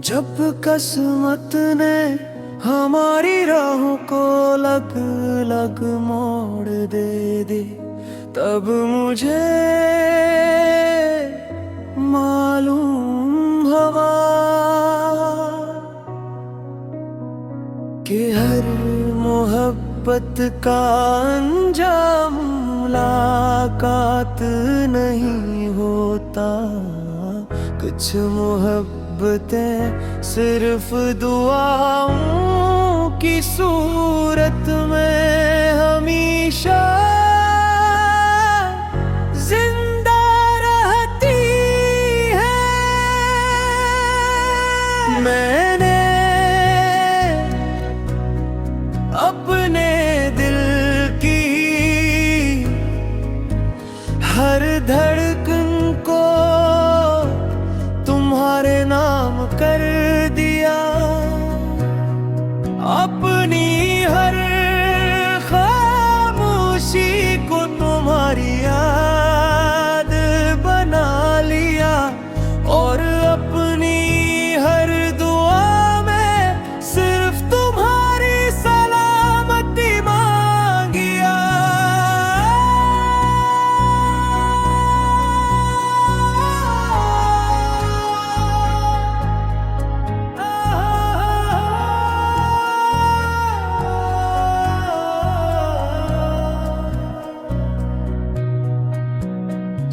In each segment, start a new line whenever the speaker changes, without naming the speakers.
जब किस्मत ने हमारी राहों को लग लग मोड़ दे तब मुझे मालूम हवा कि हर मोहब्बत का अंजाम मुलाकात नहीं होता। कुछ मोहब्बतें सिर्फ दुआओं की सूरत में हमेशा जिंदा रहती है। मैंने अपने दिल की हर धड़कन को तुम्हारे नाम कर दिया। अपनी हर खामोशी को तुम्हारी याद बना लिया और अपनी हर दुआ में सिर्फ तुम्हारी सलामती मांगिया।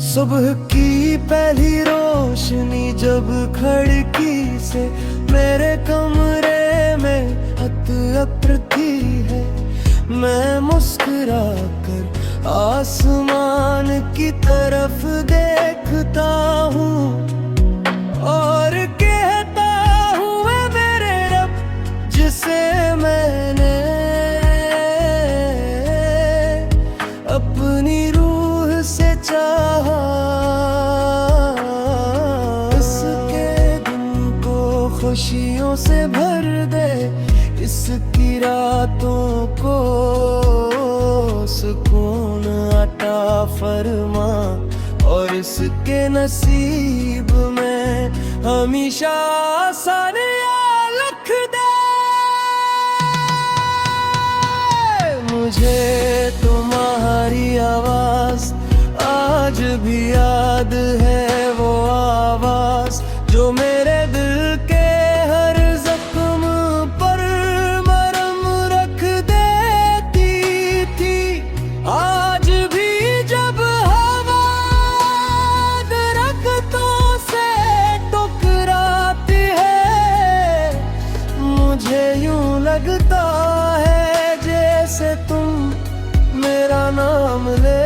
सुबह की पहली रोशनी जब खिड़की से मेरे कमरे में उतरती है, मैं मुस्कुरा कर आसमान की तरफ देखता हूँ और कहता हूँ ऐ मेरे रब जिसे मैंने अपनी रूह से चाहा, इसके दिन को खुशियों से भर दे, इसकी रातों को सुकून अता फरमा और इसके नसीब में हमेशा आसानियां लिख दे। मुझे तुम्हारी आवाज आज भी याद है, वो आवाज जो मेरे दिल के हर जख्म पर मरहम रख देती थी। आज भी जब हवा दरख्तों से टकराती है, मुझे यूं लगता है जैसे तुम मेरा नाम ले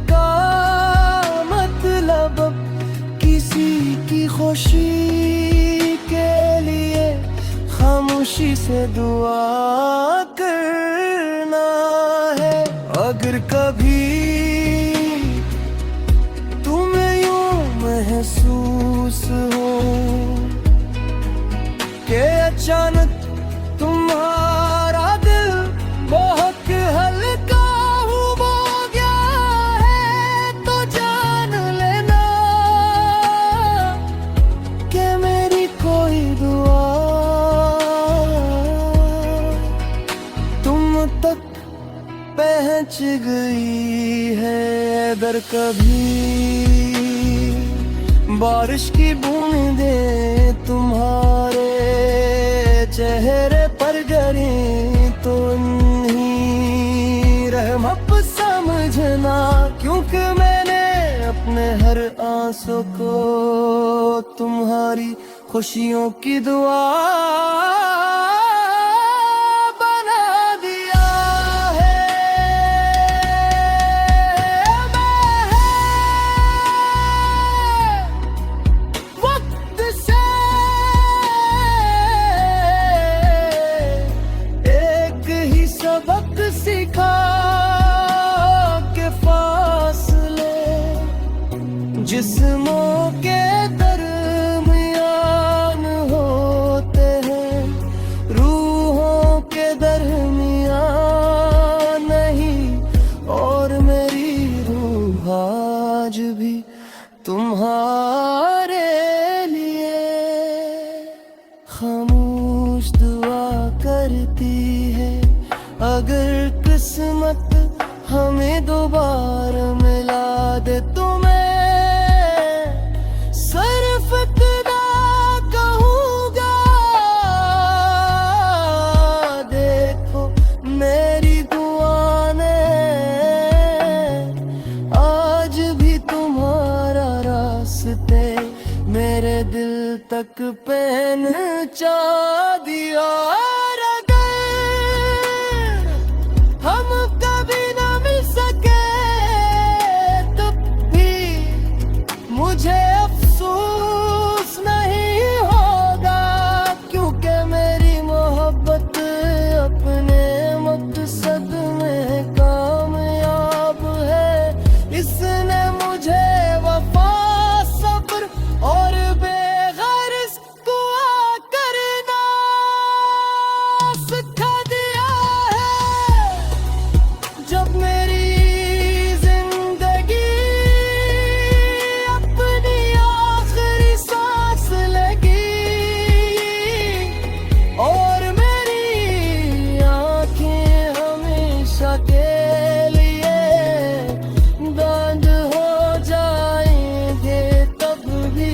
का मतलब किसी की खुशी के लिए खामोशी से दुआ करना है। अगर कभी तुम्हें यूं महसूस हो कि अचानक तुम्हारा दिल बहुत हल्का तक पहुंच गई है। दर कभी बारिश की बूंदें तुम्हारे चेहरे पर गिरी तो नहीं रहमत समझना, क्योंकि मैंने अपने हर आंसू को तुम्हारी खुशियों की दुआ सिखा के फासले जिस्मों के दर खामोश दुआ करती है। अगर किस्मत हमें दोबारा मिला दे तो मैं सिर्फ इतना कहूँगा, देखो मेरी दुआ ने आज भी तुम्हारा रास्ते मेरे दिल तक पहुंचा दिया। और अगर हम कभी न मिल सके तब भी मुझे अफसोस नहीं होगा, क्योंकि मेरी मोहब्बत अपने मकसद में कामयाब है। इसने मुझे वफा, सब्र और बेगर्ज दुआ करना सिखा दिया है। जब मेरी जिंदगी अपनी आखिरी सांस लगी और मेरी आंखें हमेशा के लिए बंद हो जाएंगे, तब भी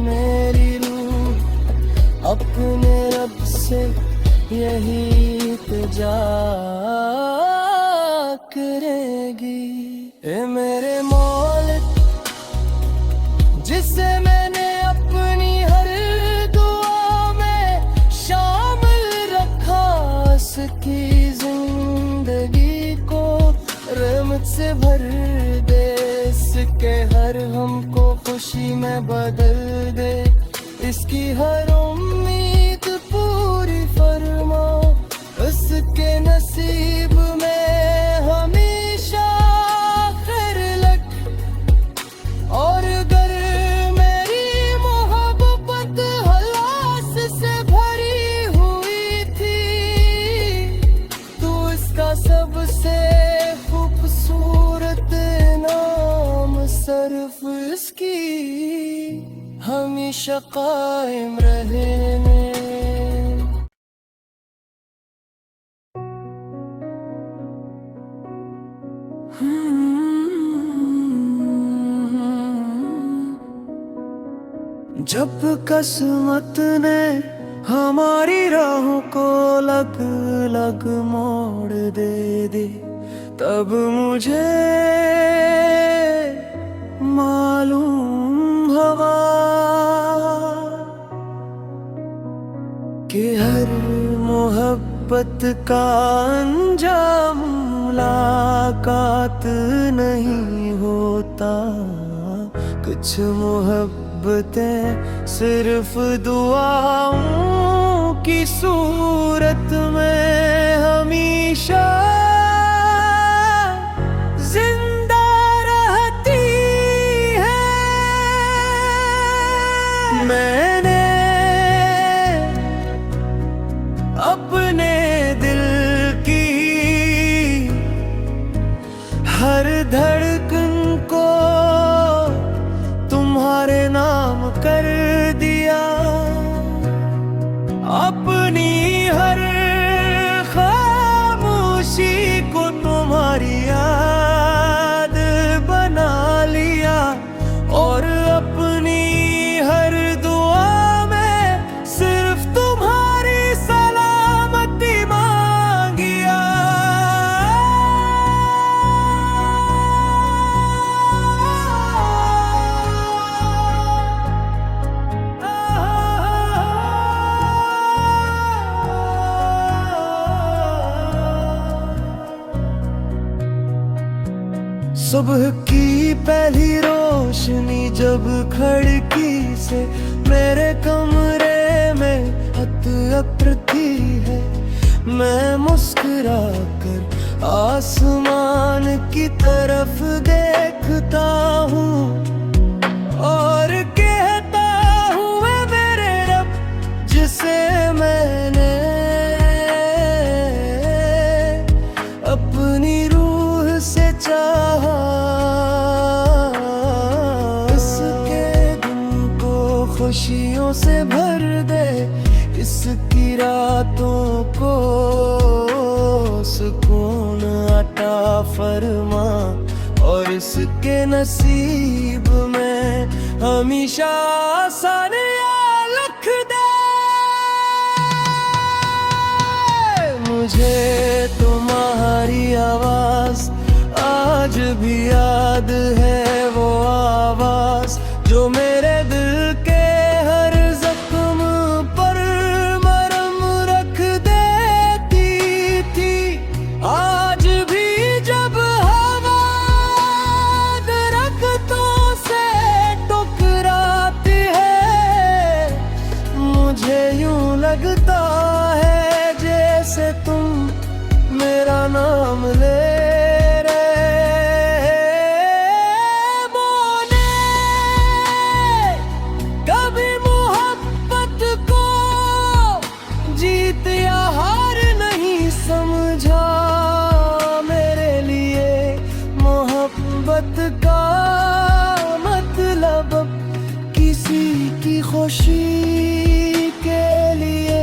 मेरी रूह अपने रब से यही इल्तिजा करेगी। ए मेरे मौलिक जिसे मैंने अपनी हर दुआ में शामिल रखा, उसकी जिंदगी को रहमत से भर दे, इसके हर हमको खुशी में बदल दे, इसकी हर उम्मीद पूरी फरमा, उसके नसीब में हमेशा खैर लग। और अगर मेरी मोहब्बत हलास से भरी हुई थी तो इसका सबसे खूबसूरत नाम सिर्फ इसकी हमेशा कायम रहने। जब किस्मत ने हमारी राहों को लग लग मोड़ दे दी, तब मुझे मालूम हुआ कि हर मोहब्बत का अंजाम मुलाकात नहीं होता। कुछ मोहब्बतें सिर्फ दुआओं की सूरत में हमेशा जिंदा रहती है। मैंने अपने दिल की हर धड़कन को तुम्हारे नाम कर दिया, अपनी हर खामोशी को तुम्हारी याद बना लिया, और अपनी हर दुआ में सिर्फ तुम्हारी सलामती मांगिया। सुबह की पहली रोशनी जब खिड़की से मेरे कमरे में उतरती है, मैं मुस्कुरा कर आसमान की तरफ देखता हूँ और कहता हूँ मेरे रब, जिसे मैंने अपनी रूह से चाहा, इसके दिन को खुशियों से भर दे, इसकी की रातों को सुकून अता फरमा, और इसके नसीब में हमेशा आसानियां लिख दे। मुझे तुम्हारी आवाज आज भी याद है, वो आवाज जो मेरे दिल के हर जख्म पर मरहम रख देती थी। आज भी जब हवा दरख्तों से टकराती है, मुझे यूं लगता है जैसे तुम मेरा नाम ले का मतलब। किसी की खुशी के लिए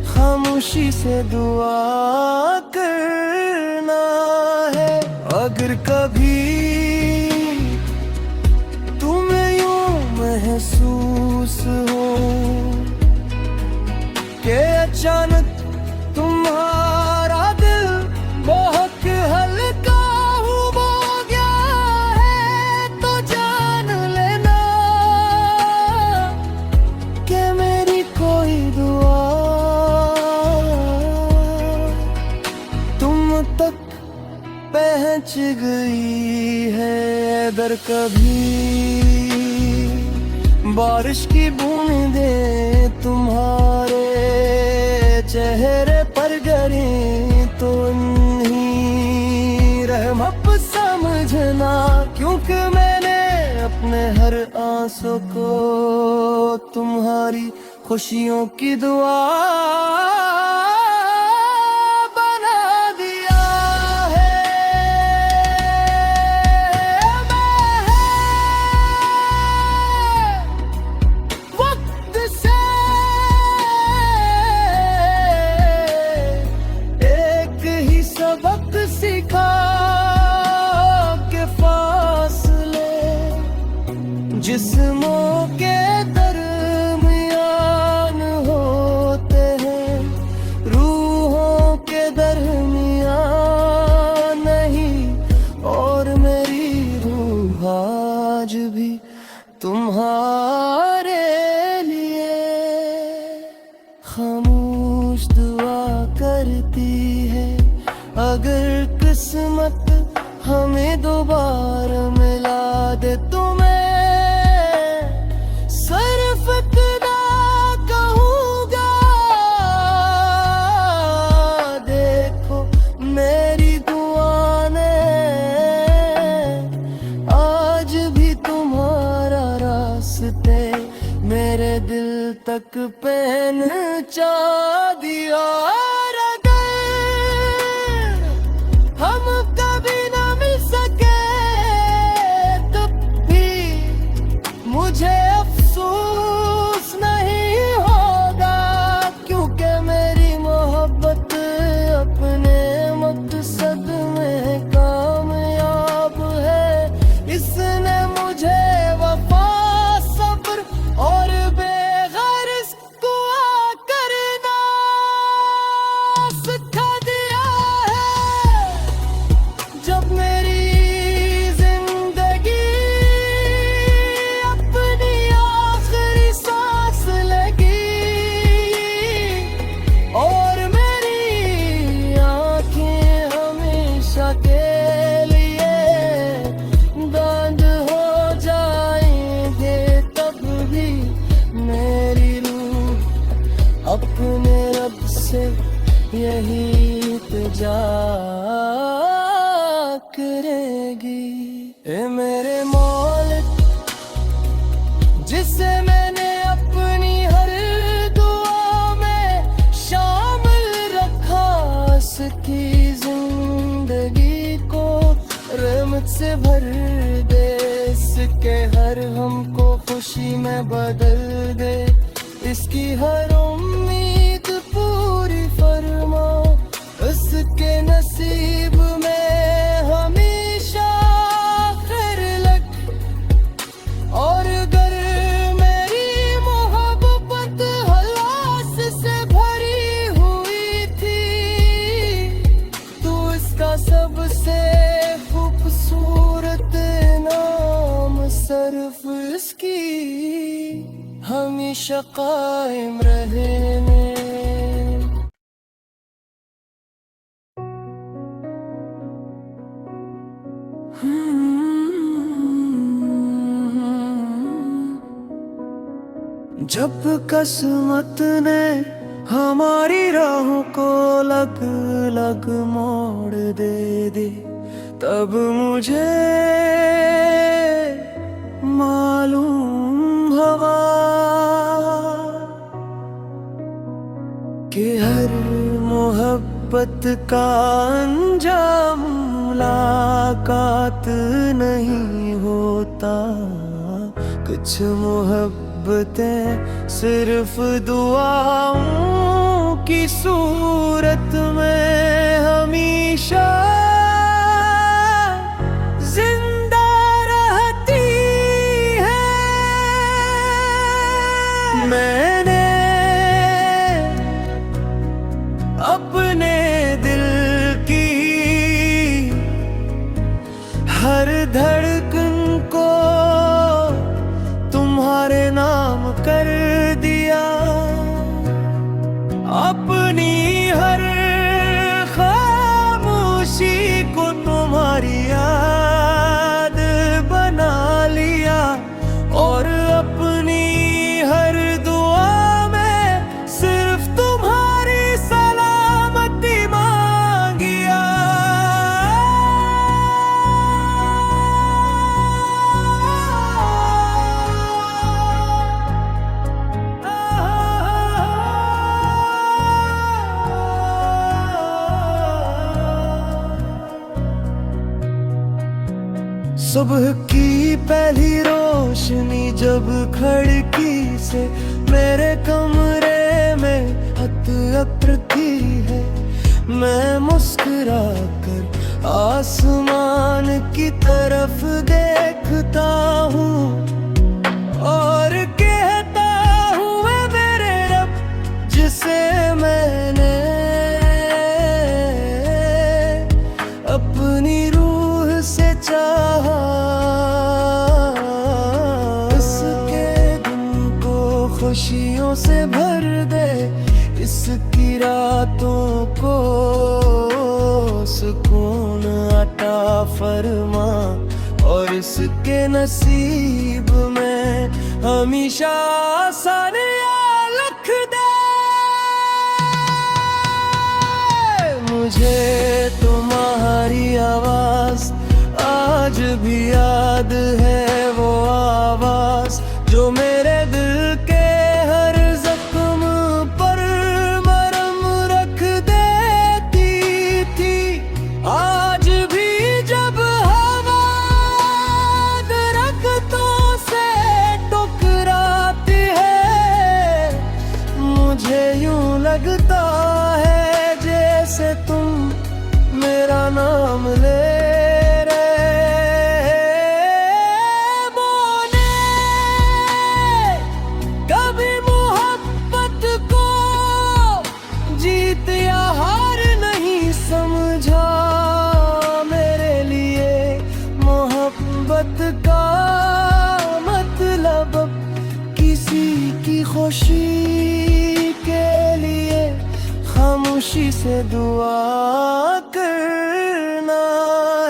खामोशी से दुआ करना है। अगर कभी तुम्हें यूं महसूस हो कि अचानक तुम्हारा दिल बहुत हल्का तक पहुंच गई है। दर कभी बारिश की बूंदें तुम्हारे चेहरे पर गिरी तो नहीं रहमत समझना, क्योंकि मैंने अपने हर आंसू को तुम्हारी खुशियों की दुआ सिखा के फासले जिस्मों के दरमियान होते हैं, रूहों के दरमियान नहीं। और मेरी रूह आज भी तुम्हारे लिए खामोश दुआ करती है। अगर किस्मत हमें दोबारा मिला दे तुम्हें सिर्फ इतना कहूँगा, देखो मेरी दुआ ने आज भी तुम्हारा रास्ते मेरे दिल तक पहुंचा दिया। मुझे अफसोस नहीं होगा, क्योंकि मेरी मोहब्बत अपने मकसद में कामयाब है। इसने मुझे वफा सब्र और बेगर्ज दुआ करना सिखा दिया है। जब मेरी के लिए बंद हो जाएंगे, तब भी मेरी रूह अपने रब से यही इल्तिजा करेगी। ए मेरे मौलिक जिसे मैंने अपनी हर दुआ में शामिल रखा, उसकी जिंदगी को रहमत से भर दे, इसके हर हमको खुशी में बदल दे, इसकी हर उम्मीद हमेशा कायम रहने। जब किस्मत ने हमारी राहों को अलग अलग मोड़ दे दी, तब मुझे मालूम हुआ कि हर मोहब्बत का अंजाम मुलाकात नहीं होता। कुछ मोहब्बतें सिर्फ दुआओं की सूरत में हमेशा जिंदा रहती है। मैंने अपने दिल की हर धड़कन को तुम्हारे नाम कर दिया। अपनी हर खामोशी को तुम्हारी याद बना लिया, और अपनी हर दुआ में सिर्फ तुम्हारी सलामती मांगिया। सुबह की पहली रोशनी जब खिड़की से मेरे कमरे में उतरती है, मैं मुस्कुरा कर आसमान की तरफ देखता हूँ और कहता हूँ, ऐ मेरे रब, जिसे मैंने अपनी रूह से चाहा, खुशियों से भर दे, इसकी रातों को सुकून अता फरमा, और इसके नसीब में हमेशा आसानियां लिख दे। मुझे तुम्हारी आवाज आज भी याद है, वो आवाज जो मेरे दिल के हर जख्म पर मरहम रख देती थी। आज भी जब हवा दरख्तों से टकराती है, मुझे यूं लगता है जैसे तुम मेरा नाम ले का मतलब। किसी की खुशी के लिए खामोशी से दुआ करना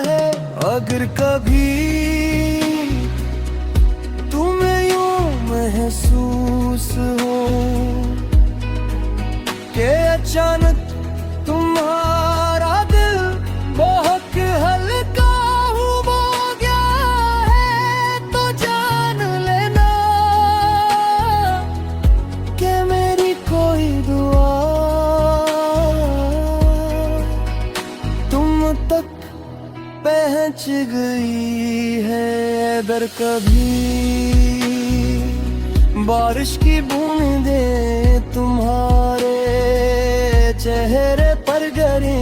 है। अगर कभी तुम्हें यूं महसूस हो कि अचानक तुम्हारा दिल बहुत हल्का पहुंच गई है, दर कभी बारिश की बूंदें तुम्हारे चेहरे पर गिरे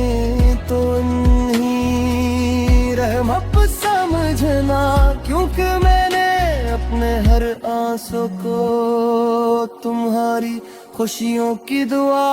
तो नहीं रहमत समझना, क्योंकि मैंने अपने हर आंसू को तुम्हारी खुशियों की दुआ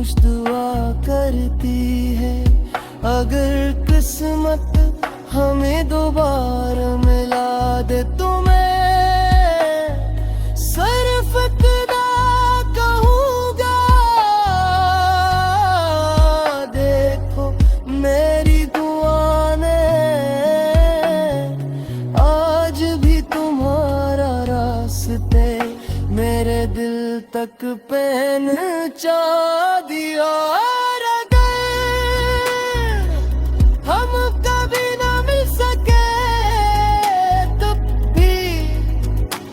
खामोश दुआ करती है। अगर किस्मत हमें दोबारा मिला दे तो मैं सिर्फ इतना कहूँगा, देखो मेरी दुआ ने आज भी तुम्हारा रास्ते मेरे दिल तक पहुंचा दिया। और अगर हम कभी न मिल सके तब भी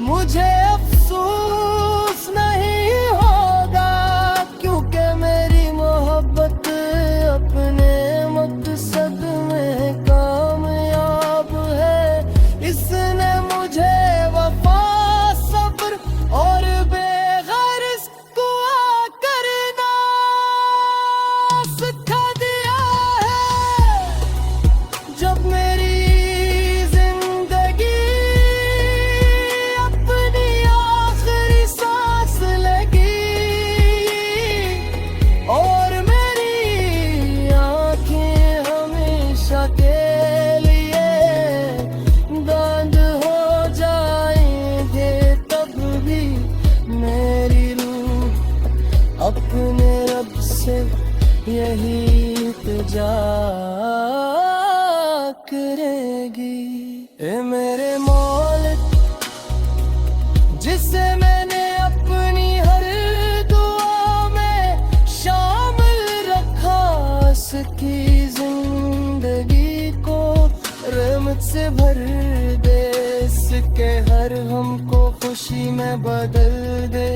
मुझे अफसोस नहीं होगा, क्योंकि मेरी मोहब्बत अपने मकसद में कामयाब है। इसने मुझे वफा, सब्र और बेगर्ज दुआ करना सिखा दिया है। जब मेरी जिंदगी अपनी आखिरी सांस लगी और मेरी आंखें हमेशा के लिए बंद हो जाएंगे, तब भी मेरी रूह अपने रब से यही इल्तिजा करेगी। ए मेरे मौलिक जिसे मैंने अपनी हर दुआ में शामिल रखा, उसकी जिंदगी को रहमत से भर दे, इसके हर हमको खुशी में बदल दे,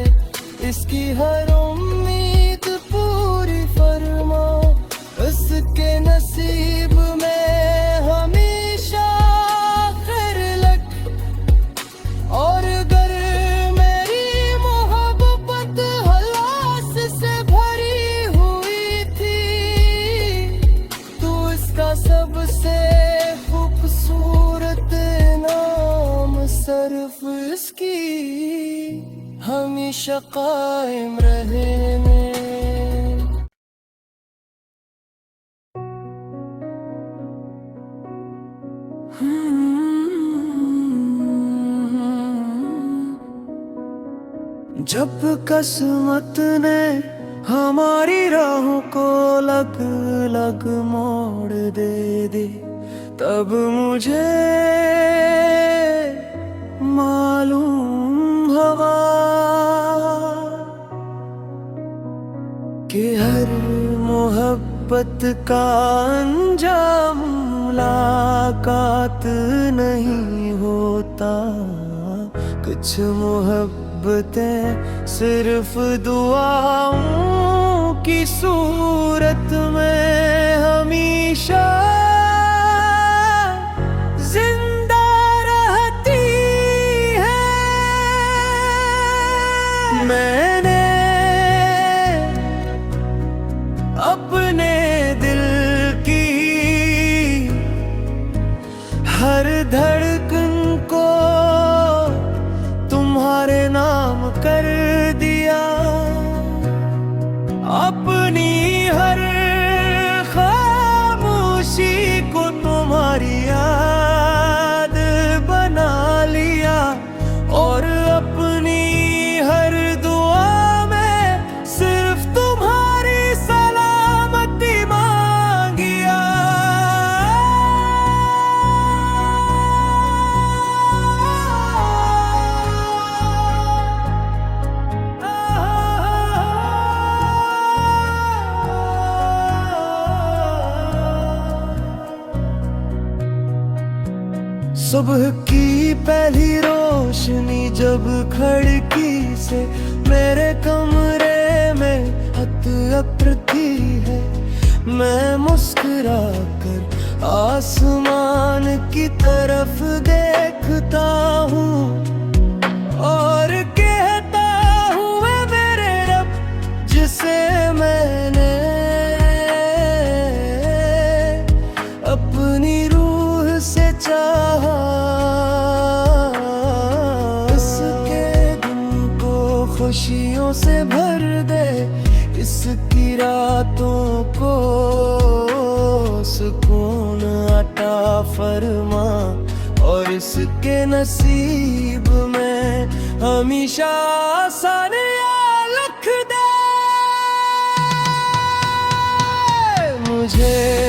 इसकी हर उम्मीद पूरी फरमा, उसके नसीब में हमेशा खैर लग। और अगर मेरी मोहब्बत हलास से भरी हुई थी तो इसका सबसे खूबसूरत नाम सिर्फ इसकी हमेशा कायम रहे में। जब किस्मत ने हमारी राहों को लग लग मोड़ दे दी, तब मुझे मालूम हुआ कि हर मोहब्बत का अंजाम मुलाकात नहीं होता। कुछ मोहब्बतें सिर्फ दुआओं की सूरत में हमेशा जिंदा रहती है। मैंने अपने दिल की हर धड़कन को तुम्हारे नाम कर दिया, अपनी हर खामोशी को तुम्हारी याद बना लिया, और अपनी हर दुआ में सिर्फ तुम्हारी सलामती मांगिया। सुबह की पहली रोशनी जब खिड़की से मेरे कमरे में हद उतरती है, मैं मुस्कुरा कर आसमान की तरफ देखता हूँ और कहता हूँ ऐ मेरे रब, जिसे मैंने अपनी रूह से चाहा, उसके दिन को खुशियों से भर दे, इसकी की रातों को सुकून अता फरमा, और इसके नसीब में हमेशा आसानियां लिख दे। मुझे